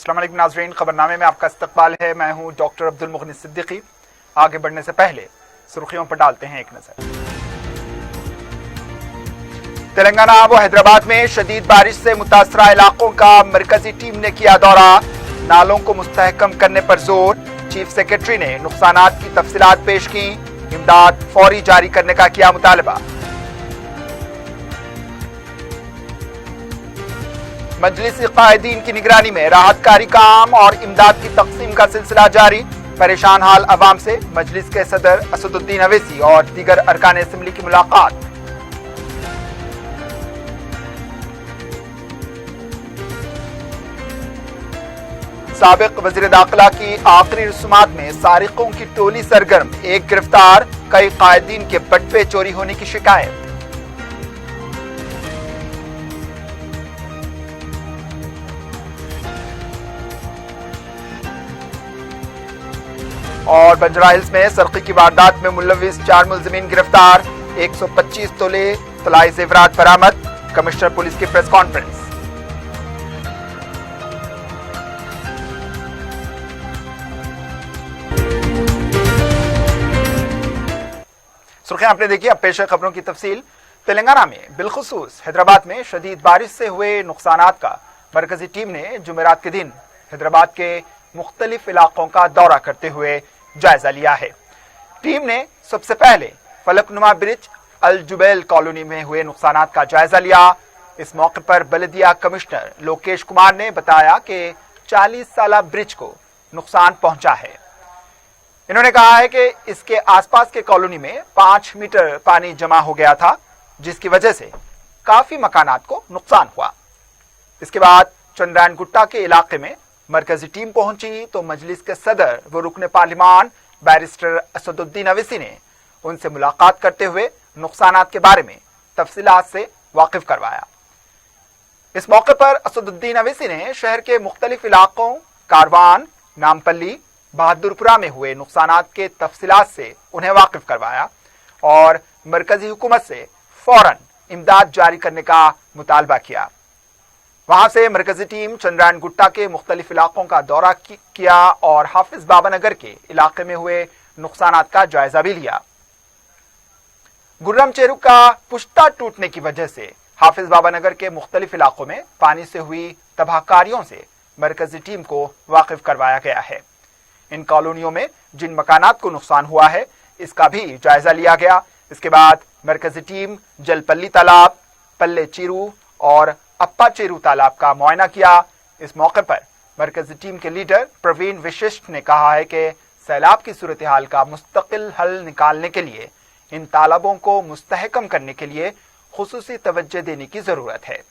अस्सलाम वालेकुम नाज़रीन, खबरनामे में आपका इस्तकबाल है। मैं हूं डॉक्टर अब्दुल मुगनी सिद्दीकी। आगे बढ़ने से पहले सुर्खियों पर डालते हैं एक नजर। तेलंगाना व हैदराबाद में शदीद बारिश से मुतासरा इलाकों का मरकजी टीम ने किया दौरा। नालों को मुस्तहकम करने पर जोर। चीफ सेक्रेटरी ने नुकसानात की तफसीलात पेश की। इमदाद फौरी जारी करने का किया मुतालबा। मजलिस कायदीन की निगरानी में राहतकारी काम और इमदाद की तकसीम का सिलसिला जारी। परेशान हाल अवाम से मजलिस के सदर असदुद्दीन अवैसी और दीगर अरकान असेंबली की मुलाकात। साबिक वज़ीर दाखिला की आखिरी रसूमात में सारिकों की टोली सरगर्म। एक गिरफ्तार, कई कायदीन के बटवे चोरी होने की शिकायत। और बंजरा हिल्स में सरकी की वारदात में मुलविस 4 मुलजिमीन गिरफ्तार। 125 तोले तलाई जेवरात बरामद। कमिश्नर पुलिस की प्रेस कॉन्फ्रेंस। सुर्खियां आपने देखी, अब पेश है खबरों की तफसील। तेलंगाना में बिलखुसूस हैदराबाद में शदीद बारिश से हुए नुकसानात का मरकजी टीम ने जुमेरात के दिन हैदराबाद के मुख्तलिफ इलाकों का दौरा करते हुए जायजा लिया है। टीम ने सबसे पहले फलकनुमा ब्रिज अल जुबैल कॉलोनी में हुए नुकसानात का जायजा लिया। इस मौके पर बल्दिया कमिश्नर लोकेश कुमार ने बताया कि 40 साला ब्रिज को नुकसान पहुंचा है। इन्होंने कहा है कि इसके आसपास के कॉलोनी में 5 मीटर पानी जमा हो गया था, जिसकी वजह से काफी मकानात को नुकसान हुआ। इसके बाद चंद्रायन गुट्टा के इलाके में मरकजी टीम पहुंची तो मजलिस के सदर व रुकन पार्लिमान बैरिस्टर असदुद्दीन अवैसी ने उनसे मुलाकात करते हुए नुकसानात के बारे में तफसीलात से वाकिफ करवाया। इस मौके पर असदुद्दीन अवैसी ने शहर के मुख्तलिफ इलाकों कारवान, नामपल्ली, बहादुरपुरा में हुए नुकसानात के तफसीलात से उन्हें वाकिफ करवाया और मरकजी हुकूमत से फौरन इमदाद जारी करने का मुतालबा किया। वहां से मरकजी टीम चंद्रायन गुट्टा के मुख्तलिफ इलाकों का दौरा किया और हाफिज बाबा नगर के इलाके में हुए नुकसानात का जायजा भी लिया। गुर्रम चेरू का पुश्ता टूटने की वजह से हाफिज बाबा नगर के मुख्तलिफ इलाकों में पानी से हुई तबाहकारियों से मरकजी टीम को वाकिफ करवाया गया है। इन कॉलोनियों में जिन मकानात को नुकसान हुआ है, इसका भी जायजा लिया गया। इसके बाद मरकजी टीम जलपल्ली तालाब, पल्ले चीरू और अप्पा चेरू तालाब का मुआयना किया। इस मौके पर मरकजी टीम के लीडर प्रवीण विशिष्ट ने कहा है कि सैलाब की सूरत हाल का मुस्तकिल हल निकालने के लिए इन तालाबों को मुस्तहकम करने के लिए खुसूसी तवज्जो देने की जरूरत है।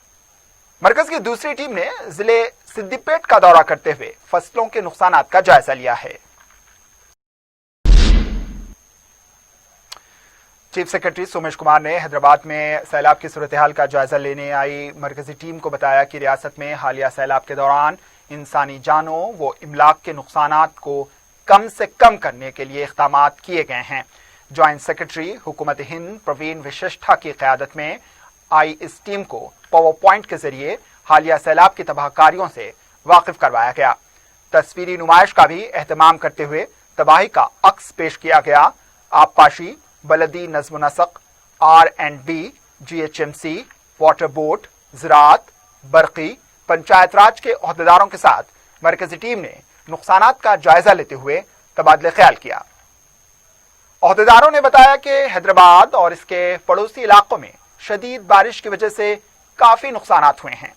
मरकज की दूसरी टीम ने जिले सिद्दीपेट का दौरा करते हुए फसलों के नुकसानात का जायजा लिया है। चीफ सेक्रेटरी सोमेश कुमार ने हैदराबाद में सैलाब की सूरत हाल का जायजा लेने आई मरकजी टीम को बताया कि रियासत में हालिया सैलाब के दौरान इंसानी जानों व इमलाक के नुकसानात को कम से कम करने के लिए इक़दामात किए गए हैं। ज्वाइंट सेक्रेटरी हुकूमत हिंद प्रवीण विशिष्ठा की क़यादत में आई इस टीम को पावर पॉइंट के जरिए हालिया सैलाब की तबाहकारियों से वाकिफ करवाया गया। तस्वीरी नुमाइश का भी एहतमाम करते हुए तबाही का अक्स पेश किया गया। आबपाशी, बलदी नज़्म नसक, R&B, GHMC, वाटर बोर्ड, ज़राअत, बरकी, पंचायत राज के ओहदेदारों के साथ मरकजी टीम ने नुकसानात का जायजा लेते हुए तबादले ख्याल किया। ओहदेदारों ने बताया कि हैदराबाद और इसके पड़ोसी इलाकों में शदीद बारिश की वजह से काफी नुकसानात हुए हैं।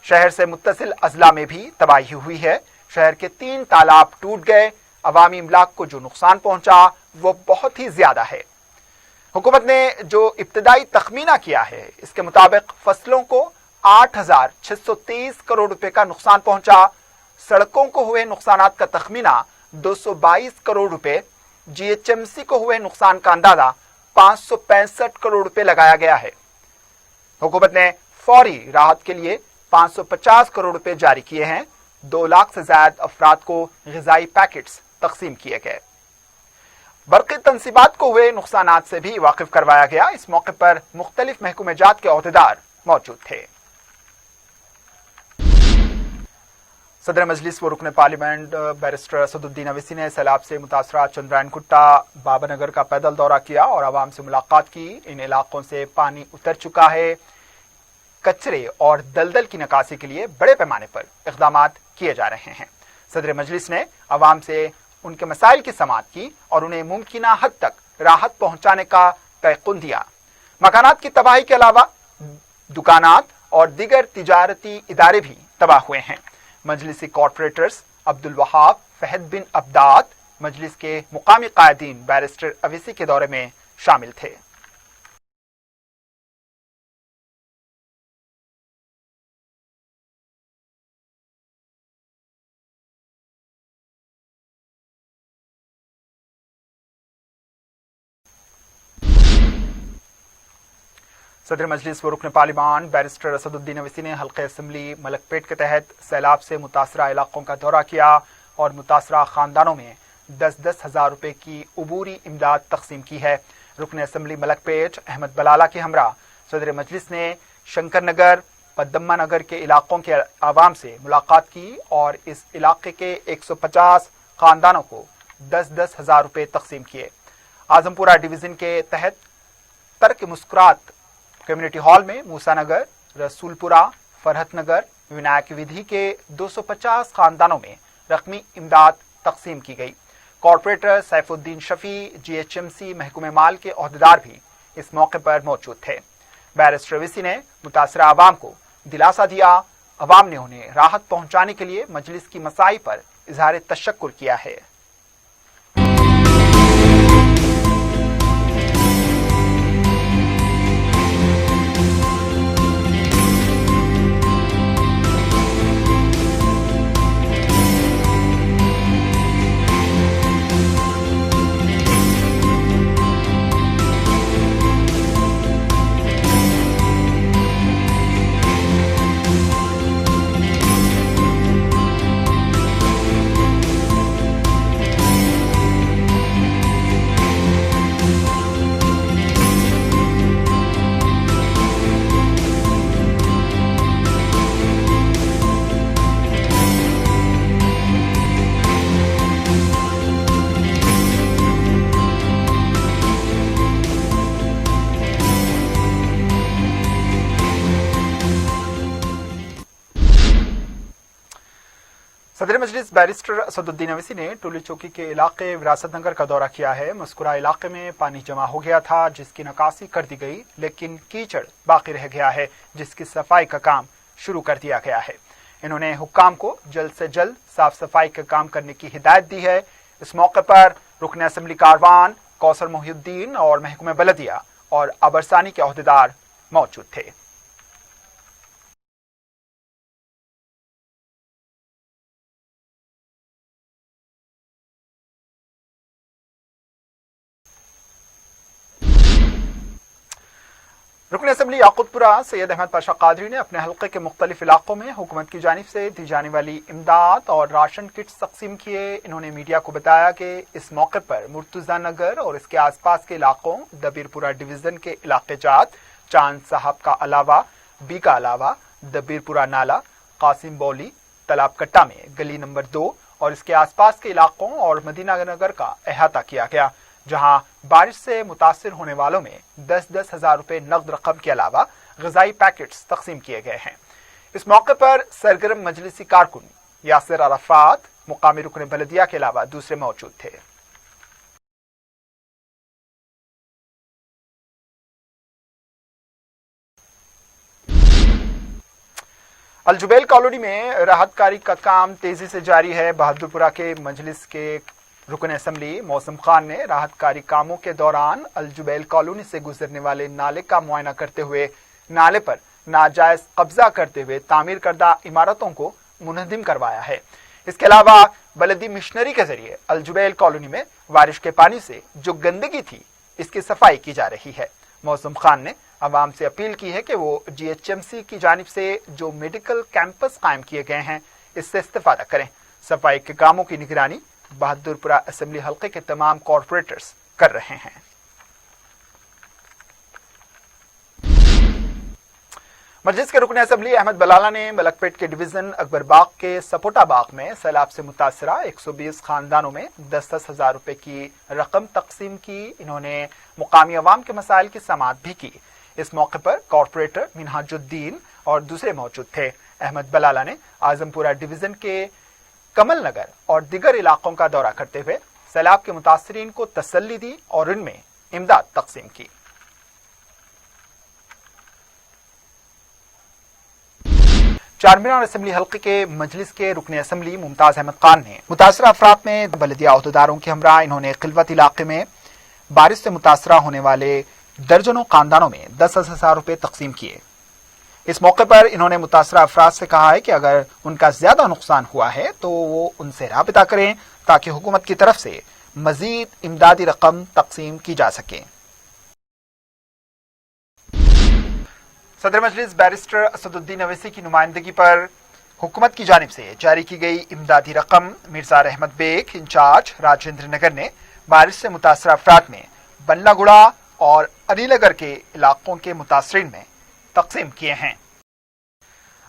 शहर से मुत्तसिल अजला में भी तबाही हुई है। शहर के 3 तालाब टूट गए। अवामी इमलाक को जो नुकसान पहुंचा वो बहुत ही ज्यादा है। हुकूमत ने जो इब्तदाई तखमीना किया है, इसके मुताबिक फसलों को 8,623 करोड़ रुपए का नुकसान पहुंचा। सड़कों को हुए नुकसानात का तखमीना 222 करोड़ रुपए, GHMC को हुए नुकसान का अंदाजा 565 करोड़ रुपए लगाया गया है। हुकूमत ने फौरी राहत के लिए 550 करोड़ रुपए जारी किए हैं। 2 लाख से ज्यादा अफराद को ग़िज़ाई पैकेट्स तकसीम किए गए। बरक़ी तंसीबात को हुए नुकसानात से भी वाकिफ करवाया गया। इस मौके पर मुख्तलिफ महकूमे-जात के ओहदेदार मौजूद थे। सदर मजलिस व रुकन पार्लियामेंट बैरिस्टर असदुद्दीन अवैसी ने सैलाब से मुतासरा चंद्रायन कुट्टा बाबानगर का पैदल दौरा किया और आवाम से मुलाकात की। इन इलाकों से पानी उतर चुका है। कचरे और दलदल की निकासी के लिए बड़े पैमाने पर इक़दाम किए जा रहे हैं। सदर मजलिस ने आवाम से उनके मसाइल की समाअत की और उन्हें मुमकिना हद तक राहत पहुंचाने का तयक़ुन दिया। मकानात की तबाही के अलावा दुकानात और दीगर तिजारती इदारे भी तबाह हुए हैं। मजलिसी कॉर्पोरेटर्स अब्दुल वहाब, फहद बिन अब्दाद मजलिस के मुकामी कायदीन बैरिस्टर अवैसी के दौरे में शामिल थे। सदर मजलिस व रुकन पार्लियामेंट बैरिस्टर असदुद्दीन अवैसी ने हल्के असम्बली मलकपेट के तहत सैलाब से मुतासरा इलाकों का दौरा किया और मुतासरा खानदानों में 10-10 हज़ार रुपए की उबूरी इमदाद तकसीम की है। रुकन असम्बली मलकपेट अहमद बलाला के हमरा सदर मजलिस ने शंकर नगर, पद्दम्मा नगर के इलाकों के आवाम से मुलाकात की और इस इलाके के 150 खानदानों को 10-10 हज़ार रुपए तकसीम किए। आजमपुरा डिवीजन के तहत तर्क मुस्कुरात कम्युनिटी हॉल में मूसा नगर, रसूलपुरा, फरहत नगर, विनायक विधि के 250 खानदानों में रकमी इमदाद तकसीम की गई। कॉर्पोरेटर सैफुद्दीन शफी, GHMC महकमे माल के ओहदेदार भी इस मौके पर मौजूद थे। बैरिस्टर अवैसी ने मुतासरा आवाम को दिलासा दिया। अवाम ने उन्हें राहत पहुंचाने के लिए मजलिस की मसाई पर इजहार तशक्कुर किया है। सदर मजलिस बैरिस्टर असदुद्दीन अवैसी ने टोली चौकी के इलाके विरासत नगर का दौरा किया है। मस्कुरा इलाके में पानी जमा हो गया था जिसकी निकासी कर दी गई, लेकिन कीचड़ बाकी रह गया है जिसकी सफाई का काम शुरू कर दिया गया है। इन्होंने हुक्काम को जल्द से जल्द साफ सफाई का काम करने की हिदायत दी है। इस मौके पर रुकन असम्बली कारवान कौसर मोहिउद्दीन और महकमे बलदिया और अबरसानी के ओहदेदार मौजूद थे। रुकन असम्बली याकूतपुरा सैयद अहमद पाशा कादरी ने अपने हल्के के मुख्तलिफ इलाकों में हुकूमत की जानिब से दी जाने वाली इमदाद और राशन किट्स तकसीम किए। इन्होंने मीडिया को बताया कि इस मौके पर मुर्तुजा नगर और इसके आसपास के इलाकों, दबीरपुरा डिवीजन के इलाके जात, चांद साहब का अलावा, बी का अलावा, दबीरपुरा नाला, कासिम बौली, तालाब कट्टा में गली नंबर 2 और इसके आसपास के इलाकों और मदीना नगर का अहाता किया गया, जहां बारिश से मुतासिर होने वालों में 10-10 हज़ार रुपए नकद रकम के अलावा ग़िज़ाई पैकेट्स तकसीम किए गए हैं। इस मौके पर सरगर्म मजलिसी कारकुन यासिर अरफात, मुकामी रुकन बलदिया के अलावा दूसरे मौजूद थे। अलजुबैल कॉलोनी में राहतकारी का काम तेजी से जारी है। बहादुरपुरा के मजलिस के रुकन असम्बली मौसम खान ने राहतकारी कामों के दौरान अलजुबैल कॉलोनी से गुजरने वाले नाले का मुआयना करते हुए नाले पर नाजायज कब्जा करते हुए तामीर करदा इमारतों को मुनहदिम करवाया है। इसके अलावा बलदी मिशनरी के जरिए अलजुबैल कॉलोनी में बारिश के पानी से जो गंदगी थी इसकी सफाई की जा रही है। मौसम खान ने आवाम से अपील की है कि वो GHMC की जानिब से जो मेडिकल कैंपस कायम किए गए हैं इससे इस्तेफादा करें। सफाई के कामों की निगरानी बहादुरपुरा असेंबली हल्के के तमाम कॉर्पोरेटर्स कर रहे हैं। मजलिस के रुकन असम्बली अहमद बलाला ने मलकपेट के डिवीजन अकबर बाग के सपोटा बाग में सैलाब से मुतासरा 120 खानदानों में 10-10 हजार रुपए की रकम तकसीम की। इन्होंने मुकामी अवाम के मसाइल की समाअत भी की। इस मौके पर कॉरपोरेटर मिनहाजुद्दीन और दूसरे मौजूद थे। अहमद बलाला ने आजमपुरा डिवीजन के कमल नगर और दिगर इलाकों का दौरा करते हुए सैलाब के मुतासरीन को तसल्ली दी और इनमें इमदाद तकसीम की। चारमीनार असम्बली हल्के के मजलिस के रुकन असम्बली मुमताज अहमद खान ने मुतासरा अफराद में बलदिया अहदेदारों के हमरा इन्होंने खिलवत इलाके में बारिश से मुतासरा होने वाले दर्जनों खानदानों में 10-10 हजार रुपए तकसीम किए। इस मौके पर इन्होंने मुतासरा अफराद से कहा है कि अगर उनका ज्यादा नुकसान हुआ है तो वो उनसे राबिता करें ताकि हुकूमत की तरफ से मजीद इमदादी रकम तकसीम की जा सके। सदर मजलिस बैरिस्टर असदुद्दीन अवैसी की नुमाइंदगी पर हुकूमत की जानिब से जारी की गई इमदादी रकम मिर्जा रहमत बेग इंचार्ज राजेंद्र नगर ने बारिश से मुतासर अफराद में बल्लागुड़ा और अलीनगर के इलाकों के मुतासरीन में तकसीम किए हैं।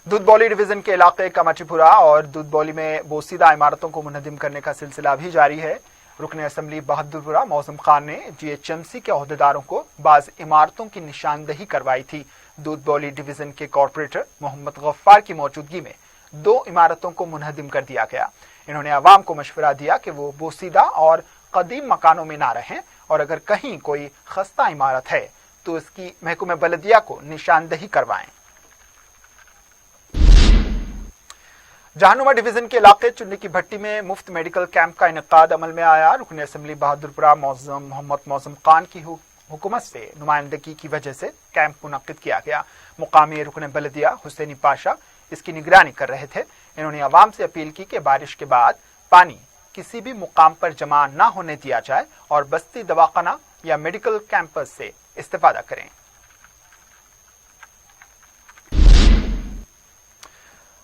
दूधबौली डिवीजन के इलाके कमाटीपुरा और दूधबौली में बोसीदा इमारतों को मुनहदिम करने का सिलसिला भी जारी है। रुकन असम्बली बहादुरपुरा मौसम खान ने GHMC के अहदेदारों को बाज इमारतों की निशानदही करवाई थी। दूधबौली डिवीजन के कॉरपोरेटर मोहम्मद गफ्फार की मौजूदगी में 2 इमारतों को मुनहदिम कर दिया गया। इन्होंने आवाम को मशवरा दिया कि वो बोसीदा और कदीम मकानों में ना रहें और अगर कहीं कोई खस्ता इमारत है तो इसकी महकूम बलदिया को निशानदही करवाएं। जहानुमा डिवीजन के इलाके चुन्नी की भट्टी में मुफ्त मेडिकल कैंप का इनेकाद अमल में आया। रुकन असम्बली बहादुरपुरा मोहम्मद मौसम खान की हुकूमत से नुमाइंदगी की वजह से कैंप मुनक्किद किया गया। मुकामी रुकन बलदिया हुसैनी पाशा इसकी निगरानी कर रहे थे। इन्होंने आवाम से अपील की कि बारिश के बाद पानी किसी भी मुकाम पर जमा न होने दिया जाए और बस्ती दवाखाना या मेडिकल कैंपस से इस्तेफादा करें।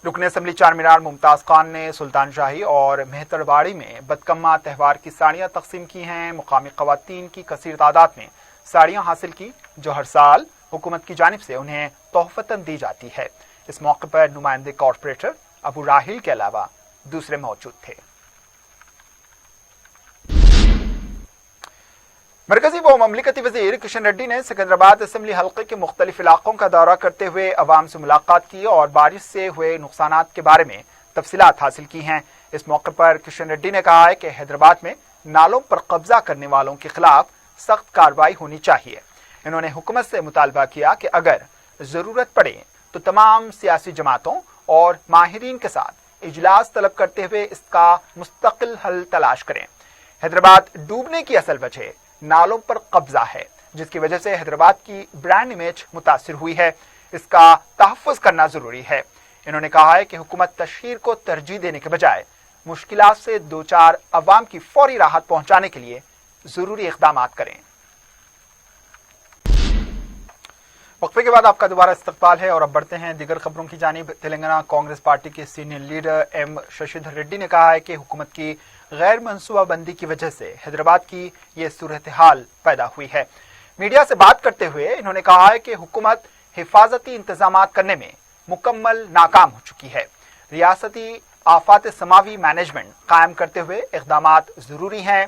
रुकन असम्बली चारमीनार मुमताज खान ने सुल्तान शाही और मेहतरबाड़ी में बदकम्मा त्यौहार की साड़ियां तकसीम की हैं। मुकामी खवातीन की कसीर तादाद में साड़ियां हासिल की जो हर साल हुकूमत की जानिब से उन्हें तोहफतन दी जाती है। इस मौके पर नुमाइंदे कॉरपोरेटर अबू राहिल के अलावा दूसरे मौजूद थे। मरकजी व ममलिकती वजीर किशन रेड्डी ने सिकंदराबाद असम्बली हल्के के मुख्तलिफ इलाकों का दौरा करते हुए अवाम से मुलाकात की और बारिश से हुए नुकसानात के बारे में तफसीलात हासिल की हैं। इस मौके पर किशन रेड्डी ने कहा है कि हैदराबाद में नालों पर कब्जा करने वालों के खिलाफ सख्त कार्रवाई होनी चाहिए। इन्होंने हुकूमत से मुतालबा किया कि अगर जरूरत पड़े तो तमाम सियासी जमातों और माहिरीन के साथ इजलास तलब करते हुए इसका मुस्तकिल हल तलाश करें। हैदराबाद डूबने की असल वजह नालों पर कब्जा है, जिसकी वजह से हैदराबाद की ब्रांड इमेज मुतासिर हुई है। इसका तहफ़्फ़ुज़ करना जरूरी है। इन्होंने कहा है कि हुकूमत तशहीर को तरजीह देने के बजाय मुश्किलात से 2-4 अवाम की फौरी राहत पहुंचाने के लिए जरूरी इक़दामात करें। वक्फे के बाद आपका दोबारा इस्तकबाल है और अब बढ़ते हैं दीगर खबरों की जानिब। तेलंगाना कांग्रेस पार्टी के senior leader M Shashidhar Reddy ने कहा है कि हुकूमत की गैर मनसूबाबंदी की वजह से हैदराबाद की ये सूरत हाल पैदा हुई है। मीडिया से बात करते हुए इन्होंने कहा है कि हुकूमत हिफाजती इंतजामात करने में मुकम्मल नाकाम हो चुकी है। रियासती आफात समावी मैनेजमेंट कायम करते हुए इक़दामात जरूरी हैं।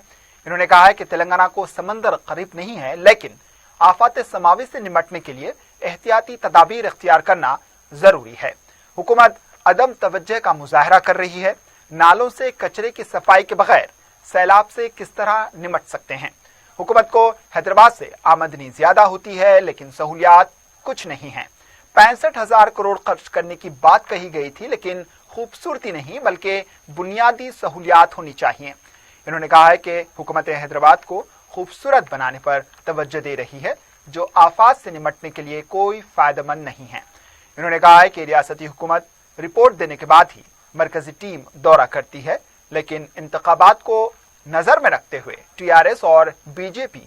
इन्होंने कहा है कि तेलंगाना को समंदर करीब नहीं है, लेकिन आफात समावी से निपटने के लिए एहतियाती तदाबीर इख्तियार करना जरूरी है। हुकूमत अदम तवज्जो का मुजाहरा कर रही है। नालों से कचरे की सफाई के बगैर सैलाब से किस तरह निपट सकते हैं। हुकूमत को हैदराबाद से आमदनी ज्यादा होती है, लेकिन सहूलियात कुछ नहीं है। 65,000 करोड़ खर्च करने की बात कही गई थी, लेकिन खूबसूरती नहीं बल्कि बुनियादी सहूलियात होनी चाहिए। इन्होंने कहा है कि हुकूमत हैदराबाद को खूबसूरत बनाने पर तवज्जो दे रही है, जो आफात से निपटने के लिए कोई फायदेमंद नहीं है। इन्होंने कहा है कि रियासती हुकूमत रिपोर्ट देने के बाद ही मरकजी टीम दौरा करती है, लेकिन इंतखाबात को नजर में रखते हुए TRS और BJP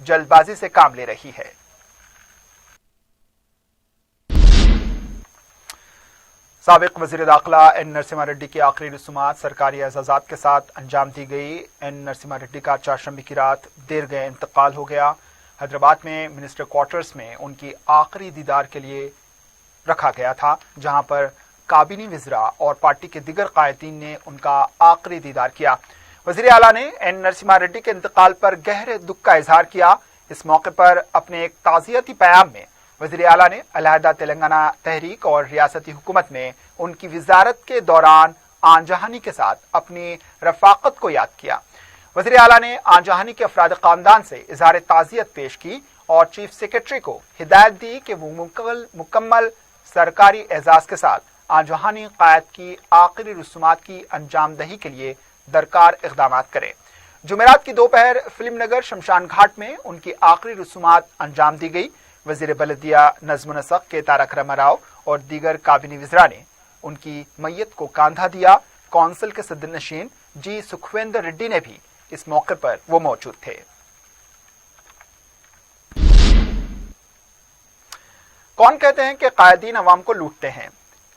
जल्दबाजी से काम ले रही है। साबिक वजीर दाखिला N नरसिम्हा रेड्डी की आखिरी रसूमात सरकारी एजाजात के साथ अंजाम दी गई। N नरसिम्हा रेड्डी का चारशंबे की रात देर गए इंतकाल हो गया। हैदराबाद में मिनिस्टर क्वार्टर्स में उनकी आखिरी दीदार के लिए रखा गया था, जहां पर काबीनी वज़रा और पार्टी के दीगर कायदीन ने उनका आखिरी दीदार किया। वज़ीर आला ने एन नरसिम्हा रेड्डी के इंतकाल पर गहरे दुख का इजहार किया। इस मौके पर अपने एक ताज़ियती पैगाम में वज़ीर आला ने अलहदा तेलंगाना तहरीक और रियासती हुकूमत में उनकी वज़ारत के दौरान आनजहानी के साथ अपनी रफ़ाकत को याद किया। वज़ीर आला ने आनजहानी के अफराद ख़ानदान से इज़हार ताज़ियत पेश की और चीफ सेक्रेटरी को हिदायत दी कि वो मुकम्मल सरकारी एजाज़ के साथ आनजहानी क़याद की आखिरी रसूमात की अंजामदही के लिए दरकार इक़दाम करें। जुमेरात की दोपहर फिल्म नगर शमशान घाट में उनकी आखिरी रसूमात अंजाम दी गई। वज़ीर बलदिया नज़्म नसक के तारक रामाराव और दीगर काबीनी वज़रा ने उनकी मैयत को कांधा दिया। कौंसिल के सदर नशीन जी सुखवेंद्र रेड्डी ने भी इस मौके पर वो मौजूद थे। कौन कहते हैं कि कायदीन अवाम को लूटते हैं,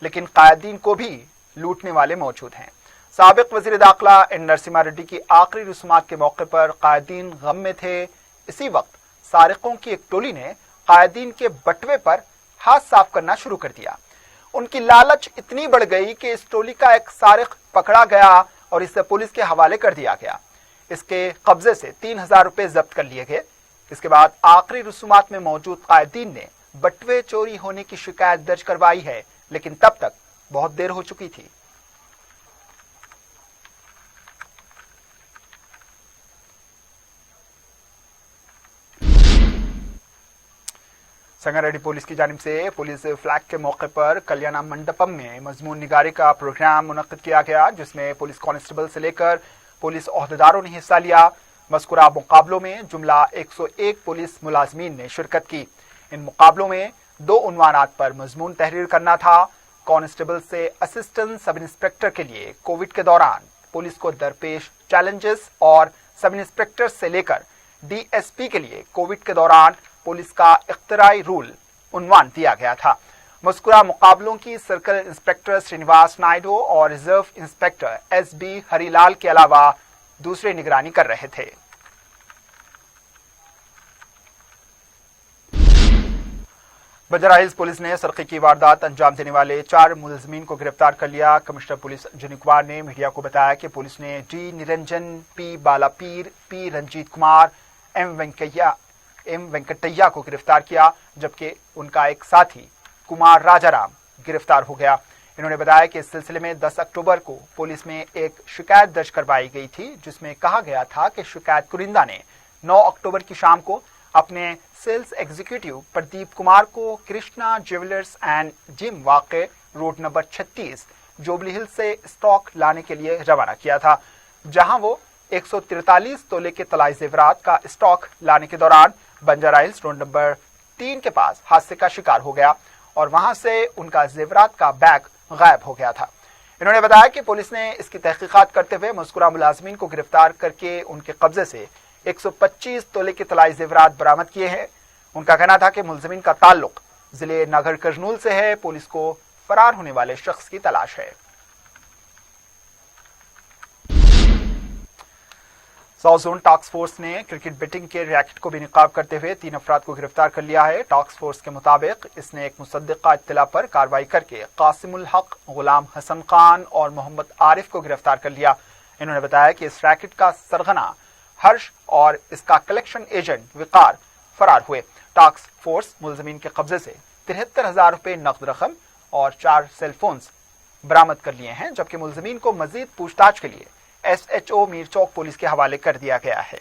लेकिन कायदीन को भी लूटने वाले मौजूद हैं। साबिक वज़ीर दाखिला एन नरसिम्हा रेड्डी की आखिरी रसूमात के मौके पर कायदीन गम में थे। इसी वक्त सारिकों की एक टोली ने कायदीन के बटवे पर हाथ साफ करना शुरू कर दिया। उनकी लालच इतनी बढ़ गई कि इस टोली का एक सारिक पकड़ा गया और इसे पुलिस के हवाले कर दिया गया। इसके कब्जे से 3000 रुपए जब्त कर लिए गए। इसके बाद आखिरी रसूमात में मौजूद कायदीन ने बटवे चोरी होने की शिकायत दर्ज करवाई है, लेकिन तब तक बहुत देर हो चुकी थी। संगारेड्डी पुलिस की जानिब से पुलिस फ्लैग के मौके पर कल्याण मंडपम में मजमून निगारी का प्रोग्राम मुनक्किद किया गया, जिसमें पुलिस कांस्टेबल से लेकर पुलिस ओहदेदारों ने हिस्सा लिया। मज़कूरा मुकाबलों में जुमला 101 पुलिस मुलाजमीन ने शिरकत की। इन मुकाबलों में 2 उन्वानात पर मजमून तहरीर करना था। कांस्टेबल से असिस्टेंट सब इंस्पेक्टर के लिए कोविड के दौरान पुलिस को दरपेश चैलेंजेस और सब इंस्पेक्टर से लेकर DSP के लिए कोविड के दौरान पुलिस का इख्तिराई रूल उन्वान दिया गया था। मज़कूरा मुकाबलों की सर्कल इंस्पेक्टर श्रीनिवास नायडू और रिजर्व इंस्पेक्टर SB हरीलाल के अलावा दूसरे निगरानी कर रहे थे। बंजारा हिल्स पुलिस ने सरकी की वारदात अंजाम देने वाले 4 मुलजमीन को गिरफ्तार कर लिया। कमिश्नर पुलिस जुनी कुमार ने मीडिया को बताया कि पुलिस ने D Niranjan, P Balapir, P Ranjit Kumar, M Venkataiah को गिरफ्तार किया, जबकि उनका एक साथी कुमार राजाराम गिरफ्तार हो गया। इन्होंने बताया कि इस सिलसिले में 10 अक्टूबर को पुलिस में एक शिकायत दर्ज करवाई गई थी, जिसमें कहा गया था कि शिकायत कुरिंदा ने 9 अक्टूबर की शाम को अपने सेल्स एग्जीक्यूटिव प्रदीप कुमार को कृष्णा ज्वेलर्स एंड जिम वाक़े रोड नंबर 36 जोबली हिल से स्टॉक लाने के लिए रवाना किया था, जहां वो 143 तोले के तलाई जेवरात का स्टॉक लाने के दौरान बंजारा हिल्स रोड नंबर 3 के पास हादसे का शिकार हो गया और वहां से उनका जेवरात का बैग गायब हो गया था। इन्होंने बताया कि पुलिस ने इसकी तहकीकात करते हुए मज़कूरा मुलाजमीन को गिरफ्तार करके उनके कब्जे से 125 तोले के तलाई जेवरात बरामद किए हैं। उनका कहना था कि मुलजमीन का ताल्लुक जिले नागर कर्नूल से है। पुलिस को फरार होने वाले शख्स की तलाश है। साउथ जोन टास्क फोर्स ने क्रिकेट बेटिंग के रैकेट को बेनकाब करते हुए 3 अफराद को गिरफ्तार कर लिया है। टास्क फोर्स के मुताबिक इसने एक मुसद्दिका इत्तला पर कार्रवाई करके कासिमुल हक, गुलाम हसन खान और मोहम्मद आरिफ को गिरफ्तार कर लिया। इन्होंने बताया कि इस रैकेट का सरगना हर्ष और इसका कलेक्शन एजेंट विकार फरार हुए। टास्क फोर्स मुलजमीन के कब्जे से 73,000 रुपए नकद रकम और 4 सेलफोन्स बरामद कर लिए हैं, जबकि मुलजमीन को मजीद पूछताछ के लिए SHO मीर चौक पुलिस के हवाले कर दिया गया है।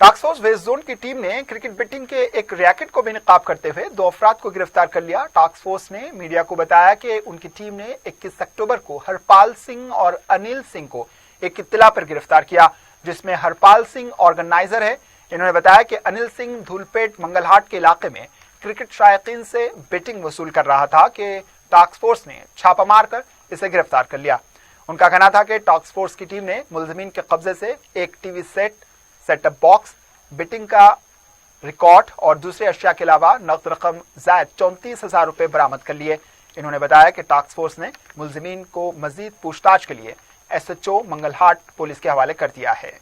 टास्क फोर्स वेस्ट जोन की टीम ने क्रिकेट बेटिंग के एक रैकेट को बेनकाब करते हुए 2 अफराद को गिरफ्तार कर लिया। टास्क फोर्स ने मीडिया को बताया कि उनकी टीम ने 21 अक्टूबर को हरपाल सिंह और अनिल सिंह को एक इत्तला पर गिरफ्तार किया, जिसमें हरपाल सिंह ऑर्गेनाइजर है। इन्होंने बताया कि अनिल सिंह धूलपेट मंगलहाट के इलाके में क्रिकेट शायकीन से बेटिंग वसूल कर रहा था कि टास्क फोर्स ने छापा मारकर इसे गिरफ्तार कर लिया। उनका कहना था कि टास्क फोर्स की टीम ने मुलजमीन के कब्जे से एक टीवी सेटअप बॉक्स, बेटिंग का रिकॉर्ड और दूसरे अशिया के अलावा नकद रकम जायद 34,000 रुपए बरामद कर लिए। इन्होंने बताया कि टास्क फोर्स ने मुलजमीन को मजीद पूछताछ के लिए SHO मंगलहाट पुलिस के हवाले कर दिया है।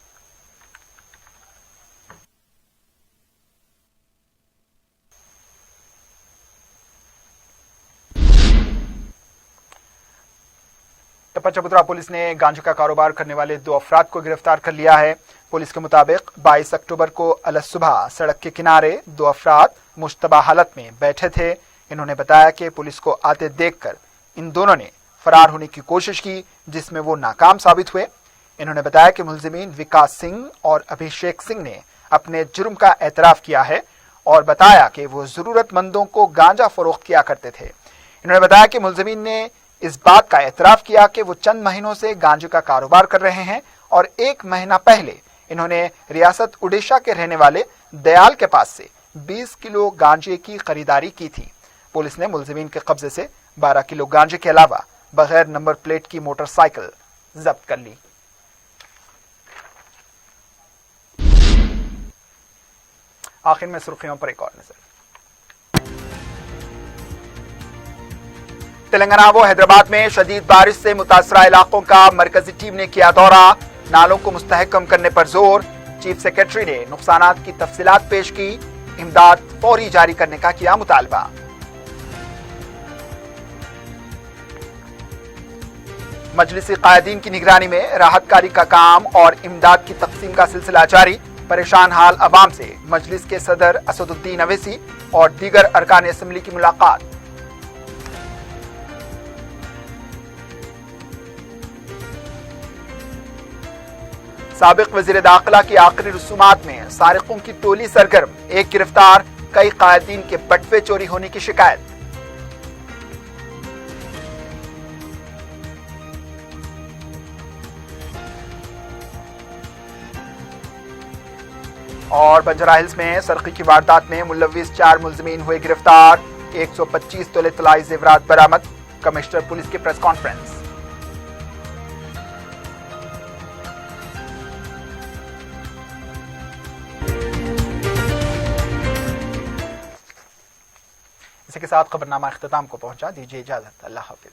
टप्पा चबूतरा पुलिस ने गांजे का कारोबार करने वाले 2 अफराद को गिरफ्तार कर लिया है। पुलिस के मुताबिक 22 अक्टूबर को अलसुबह सड़क के किनारे 2 अफराद मुश्तबा हालत में बैठे थे। इन्होंने बताया कि पुलिस को आते देखकर इन दोनों ने फरार होने की कोशिश की, जिसमें वो नाकाम साबित हुए। इन्होंने बताया कि मुलजिमीन विकास सिंह और अभिषेक सिंह ने अपने जुर्म का एतराफ किया है और बताया कि वो जरूरतमंदों को गांजा फरोख्त किया करते थे। इन्होंने बताया कि मुलजिमीन ने इस बात का एतराफ किया कि वो चंद महीनों से गांजे का कारोबार कर रहे हैं और 1 महीना पहले इन्होंने रियासत उड़ीसा के रहने वाले दयाल के पास से 20 किलो गांजे की खरीदारी की थी। पुलिस ने मुलजिमीन के कब्जे से 12 किलो गांजे के अलावा बगैर नंबर प्लेट की मोटरसाइकिल जब्त कर ली। आखिर में सुर्खियों पर एक और नजर। तेलंगाना व हैदराबाद में शदीद बारिश से मुतासरा इलाकों का मरकजी टीम ने किया दौरा। नालों को मुस्तहकम करने पर जोर। चीफ सेक्रेटरी ने नुकसानात की तफसीलात पेश की। इमदाद फौरी जारी करने का किया मुतालबा। मजलिसी कायदीन की निगरानी में राहतकारी का काम और इमदाद की तकसीम का सिलसिला जारी। परेशान हाल अवाम से मजलिस के सदर असदुद्दीन अवैसी और दीगर अरकान असम्बली की मुलाकात। साबिक वजीर दाखिला की आखिरी रसूमात में सारिकों की टोली सरगर्म। 1 गिरफ्तार, कई कायदीन के बटवे चोरी होने की शिकायत। और बंजारा हिल्स में सरकी की वारदात में मुलविस 4 मुलजिमीन हुए गिरफ्तार। 125 तोले तलाई जेवरात बरामद। कमिश्नर पुलिस की प्रेस कॉन्फ्रेंस। इसी के साथ खबरनामा इख्तिताम को पहुंचा। दीजिए इजाजत। अल्लाह हाफिज।